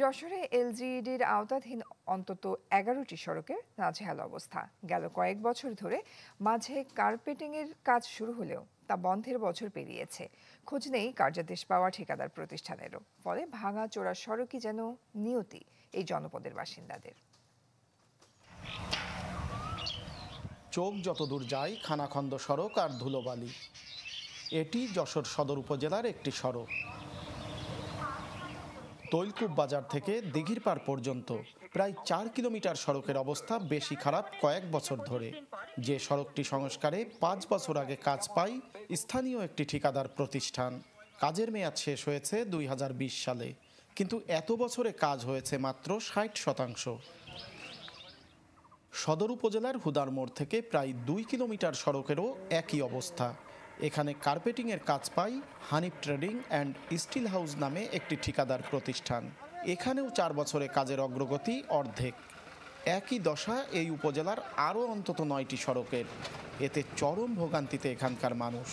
যশোরে এলজিইডির আওতাধীন অন্তত 11টি সড়কের নাজেহাল অবস্থা। গেল কয়েক বছর ধরে মাঝে কার্পেটিংয়ের কাজ শুরু হলেও তা বন্ধের বছর পেরিয়েছে। খোঁজ নেই কার্যাদেশ পাওয়া ঠিকাদার প্রতিষ্ঠানেরও। ফলে ভাঙা চোরা সড়কই যেন নিয়তি এই জনপদের বাসিন্দাদের। চোখ যতদূর যায় খানাখন্দ সড়ক আর ধুলোবালি। এটি যশোর সদর উপজেলার একটি সড়ক। তৈলকূপ বাজার থেকে দিঘির পাড় পর্যন্ত প্রায় 4 কিলোমিটার সড়কের অবস্থা বেশি খারাপ কয়েক বছর ধরে। যে সড়কটি সংস্কারে 5 বছর আগে কাজ পায় স্থানীয় একটি ঠিকাদার প্রতিষ্ঠান। কাজের মেয়াদ শেষ হয়েছে 2020 সালে, কিন্তু এত বছরে কাজ হয়েছে মাত্র 60%। সদর উপজেলার হুদার মোড় থেকে প্রায় 2 কিলোমিটার সড়কেরও একই অবস্থা। এখানে কার্পেটিংয়ের কাজ পায় Hanif trading and steel house নামে একটি ঠিকাদার প্রতিষ্ঠান। এখানেও 4 বছরে কাজের অগ্রগতি অর্ধেক। একই দশা এই উপজেলার আরও অন্তত 9টি সড়কের। এতে চরম ভোগান্তিতে এখানকার মানুষ।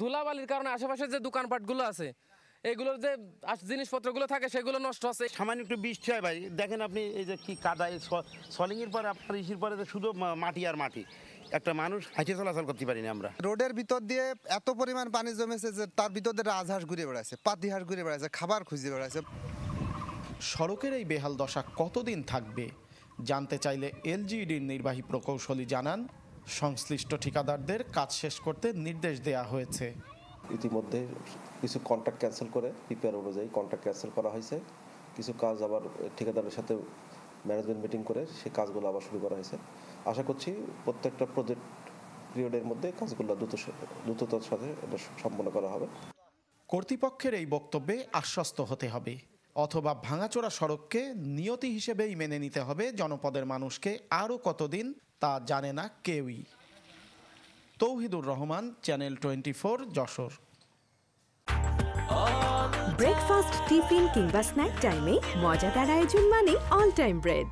ধুলাবালির কারণে আশেপাশে যে দোকানপাটগুলো আছে এগুলোর যে জিনিসপত্রগুলো থাকে সেগুলো নষ্ট হচ্ছে। সামান্য একটু বৃষ্টি হয় ভাই, দেখেন আপনি এই যে কি কাদা, সলিংয়ের পরে আপনার ইসির পরে শুধু মাটি আর মাটি, একটা মানুষ হাঁটে চলাচল করতে পারিনি আমরা। রোডের ভিতর দিয়ে এত পরিমাণ পানি জমেছে যে তার ভিতর দিয়ে রাজহাঁস ঘুরে বেড়াচ্ছে, পাতিহাঁস ঘুরে বেড়াচ্ছে, খাবার খুঁজে বেড়াচ্ছে। সড়কের এই বেহাল দশা কতদিন থাকবে জানতে চাইলে এলজিইডির নির্বাহী প্রকৌশলী জানান, সংশ্লিষ্ট ঠিকাদারদের কাজ শেষ করতে নির্দেশ দেয়া হয়েছে। ইতিমধ্যে কিছু কন্ট্রাক্ট ক্যান্সেল করে পিপিআর অনুযায়ী কন্ট্রাক্ট ক্যান্সেল করা হয়েছে। কিছু কাজ আবার ঠিকাদারের সাথে ম্যানেজমেন্ট মিটিং করে সেই কাজগুলো আবার শুরু করা হয়েছে। আশা করছি প্রত্যেকটা প্রজেক্ট পিরিয়ডের মধ্যে কাজগুলো দ্রুততার সাথে এটা সম্পন্ন করা হবে। কর্তৃপক্ষের এই বক্তব্যে আশ্বস্ত হতে হবে, অথবা ভাঙাচোরা সড়ককে নিয়তি হিসেবেই মেনে নিতে হবে জনপদের মানুষকে। আরও কতদিন তা জানে না কেউই। Touhidur Rahman, channel 24, Jessore. Breakfast, tiffin কিংবা স্ন্যাক টাইমে মজাদার আয়োজন মানে অল টাইম ব্রেড।